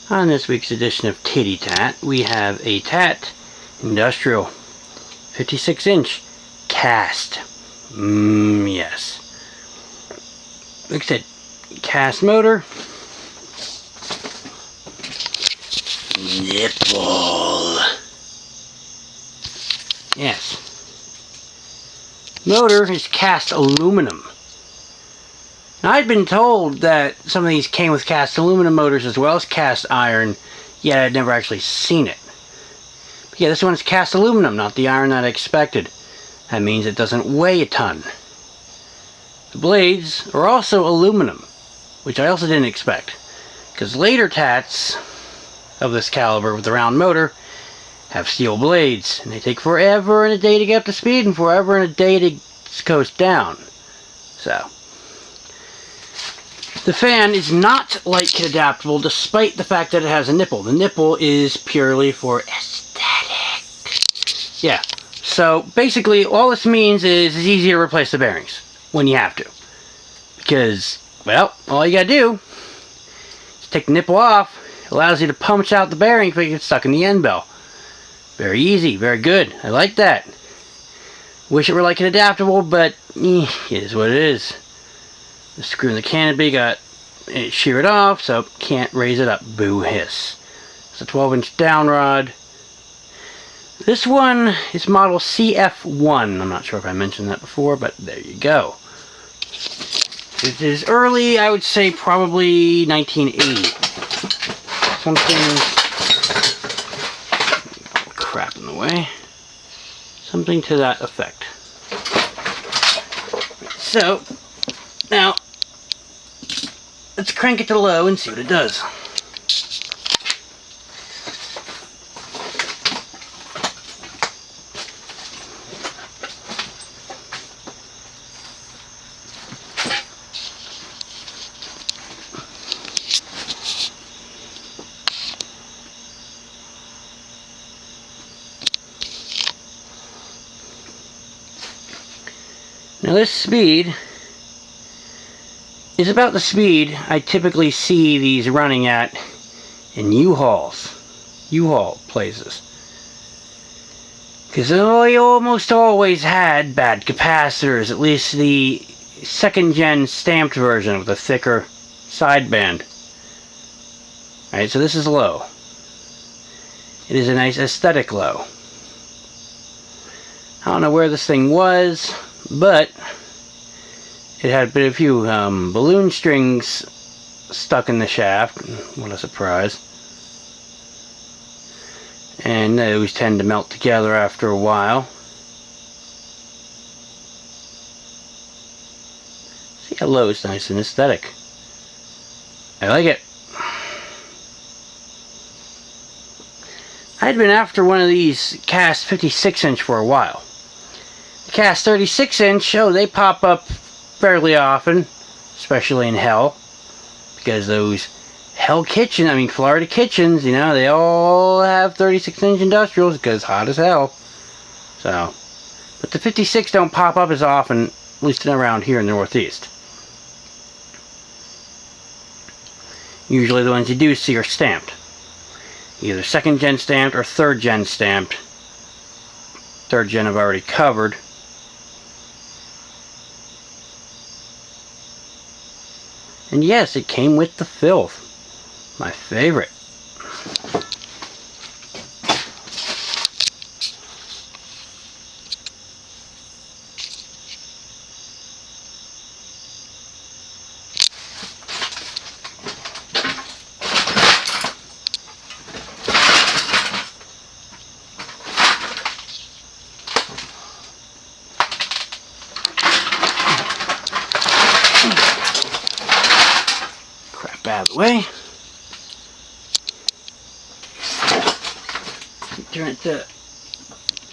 On this week's edition of TAT, we have a TAT Industrial 56-inch cast. Yes. Like I said, cast motor. Nipple. Yes. Motor is cast aluminum. Now, I'd been told that some of these came with cast aluminum motors as well as cast iron, yet I'd never actually seen it. But yeah, this one's cast aluminum, not the iron that I expected. That means it doesn't weigh a ton. The blades are also aluminum, which I also didn't expect, because later TATs of this caliber with the round motor have steel blades, and they take forever and a day to get up to speed and forever and a day to coast down. So, the fan is not light kit adaptable despite the fact that it has a nipple. The nipple is purely for aesthetic. Yeah, so basically all this means is it's easy to replace the bearings when you have to. Because, well, all you gotta do is take the nipple off. It allows you to punch out the bearing if it gets stuck in the end bell. Very easy, very good. I like that. Wish it were like an adaptable, but it is what it is. The screw in the canopy got it sheared off, so can't raise it up. Boo hiss. It's a 12-inch down rod. This one is model CF1. I'm not sure if I mentioned that before, but there you go. It is early, I would say probably 1980. Something... crap in the way. Something to that effect. So, now, let's crank it to low and see what it does. Now this speed is about the speed I typically see these running at in U-Haul places. Because they almost always had bad capacitors, at least the second-gen stamped version with a thicker sideband. Alright, so this is low. It is a nice aesthetic low. I don't know where this thing was, but it had a few balloon strings stuck in the shaft. What a surprise. And those tend to melt together after a while. See how low it's nice and aesthetic. I like it. I'd been after one of these cast 56-inch for a while. The cast 36-inch, oh, they pop up fairly often, especially in hell, because those Florida kitchens, you know, they all have 36-inch industrials because hot as hell. So, but the 56 don't pop up as often, at least around here in the Northeast. Usually the ones you do see are stamped. Either second gen stamped or third gen stamped. Third gen I've already covered. And yes, it came with the filth. My favorite. Out of the way. Turn it to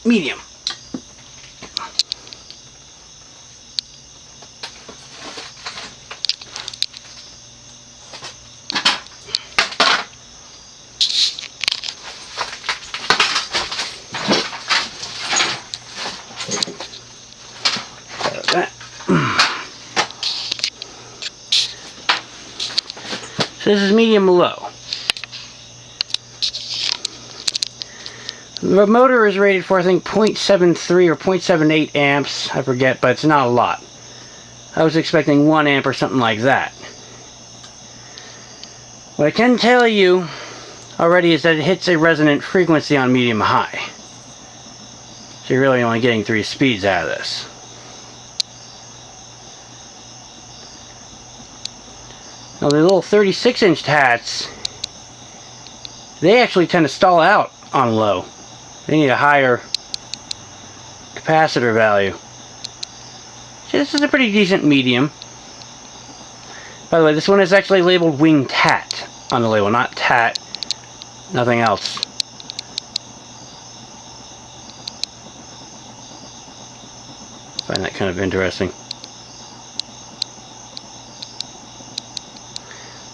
medium. So this is medium low. The motor is rated for, I think, 0.73 or 0.78 amps. I forget, but it's not a lot. I was expecting 1 amp or something like that. What I can tell you already is that it hits a resonant frequency on medium high. So you're really only getting 3 speeds out of this. Now the little 36-inch TATs, they actually tend to stall out on low. They need a higher capacitor value. So this is a pretty decent medium. By the way, this one is actually labeled Wing-TAT on the label, not TAT, nothing else. Find that kind of interesting.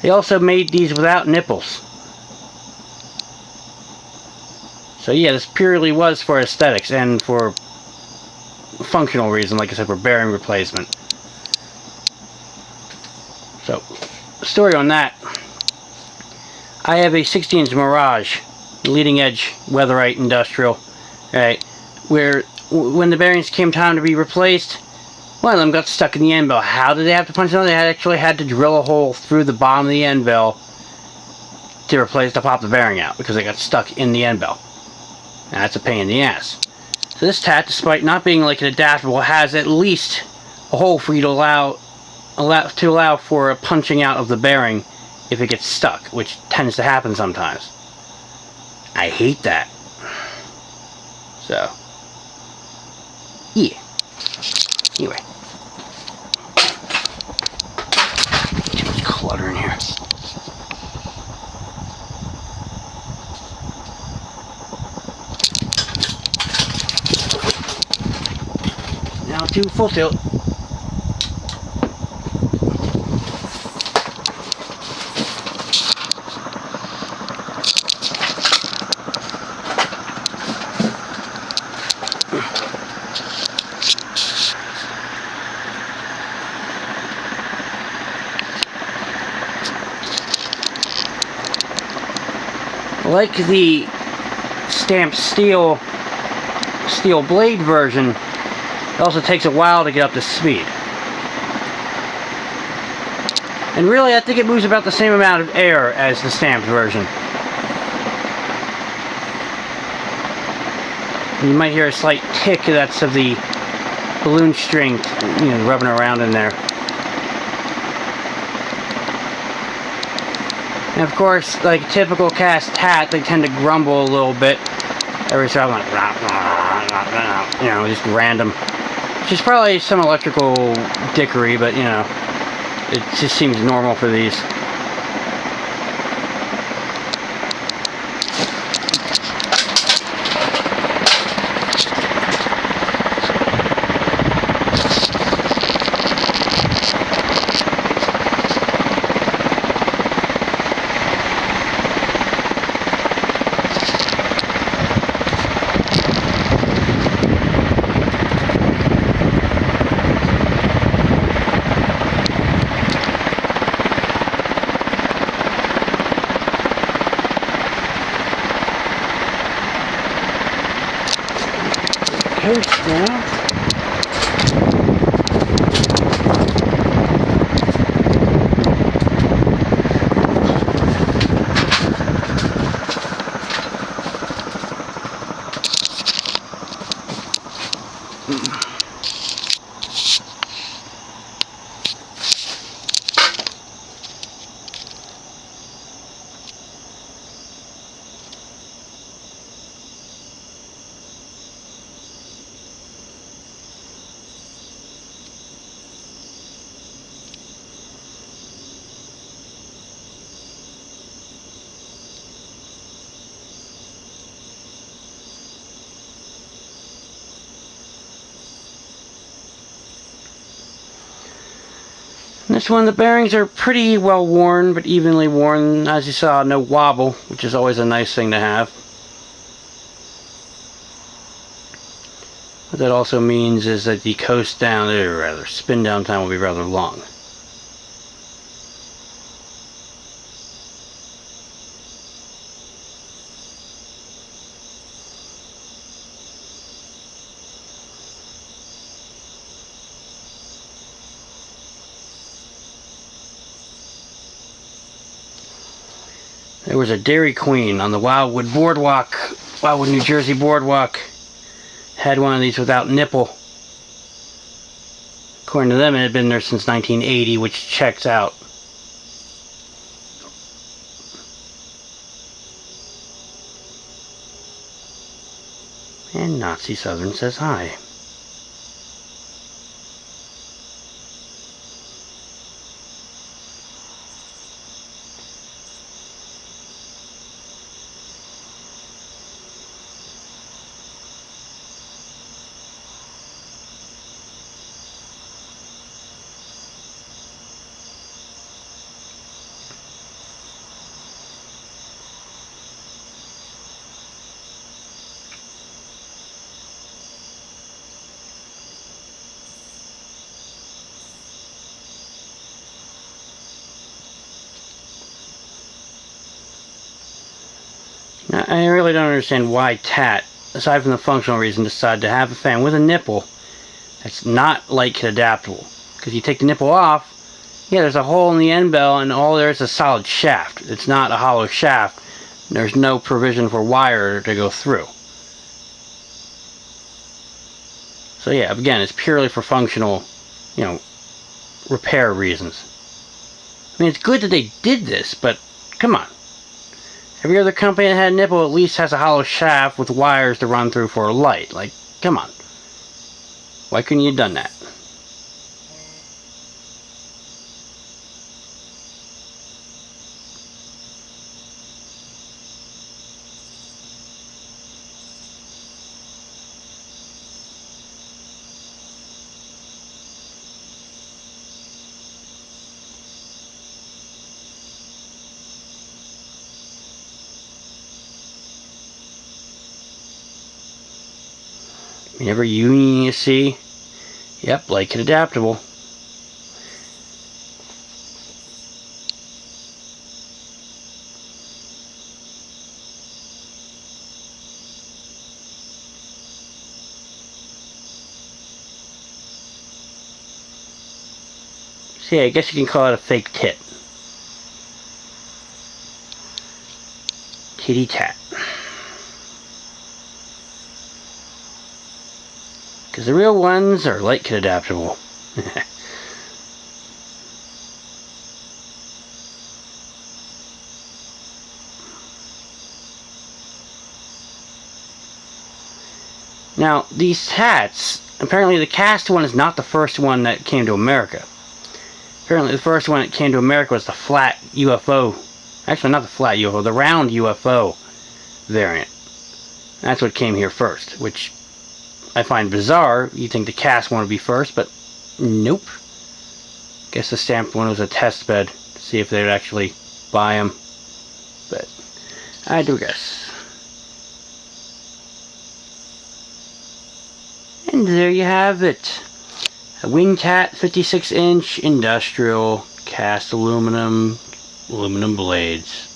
They also made these without nipples. So yeah, this purely was for aesthetics and for functional reason, like I said, for bearing replacement. So, story on that. I have a 60-inch Mirage, leading edge Weatherite industrial, right, where when the bearings came time to be replaced, one of them got stuck in the end bell. How did they have to punch it on? They actually had to drill a hole through the bottom of the end bell to pop the bearing out, because it got stuck in the end bell. And that's a pain in the ass. So this TAT, despite not being like an adaptable, has at least a hole for you to allow for a punching out of the bearing if it gets stuck, which tends to happen sometimes. I hate that. So, yeah. Anyway. Too much clutter in here. Now to full tilt. Like the stamped steel blade version, it also takes a while to get up to speed. And really, I think it moves about the same amount of air as the stamped version. You might hear a slight tick, that's of the balloon string, rubbing around in there. And of course, like typical cast TAT, they tend to grumble a little bit every so often, like, just random. Which is probably some electrical dickery, but it just seems normal for these. Coast now. This one, the bearings are pretty well worn, but evenly worn. As you saw, no wobble, which is always a nice thing to have. What that also means is that the coast down, or rather spin down time will be rather long. There was a Dairy Queen on the Wildwood Boardwalk, Wildwood, New Jersey Boardwalk. Had one of these without nipple. According to them, it had been there since 1980, which checks out. And Nazi Southern says hi. Now, I really don't understand why TAT, aside from the functional reason, decided to have a fan with a nipple that's not light kit adaptable. Because you take the nipple off, yeah, there's a hole in the end bell, and all there is a solid shaft. It's not a hollow shaft. There's no provision for wire to go through. So yeah, again, it's purely for functional, repair reasons. I mean, it's good that they did this, but come on. Every other company that had a nipple at least has a hollow shaft with wires to run through for a light. Like, come on. Why couldn't you have done that? Whenever you see, yep, like it adaptable. So yeah, I guess you can call it a fake tit. Titty tat. Because the real ones are light kit adaptable. Now, these TATs, apparently the cast one is not the first one that came to America. Apparently the first one that came to America was the flat UFO. Actually, not the flat UFO, the round UFO variant. That's what came here first, which I find bizarre. You'd think the cast one would be first, but nope. Guess the stamped one was a test bed to see if they'd actually buy them. But I do guess. And there you have it. A Wing-TAT 56-inch industrial cast aluminum blades.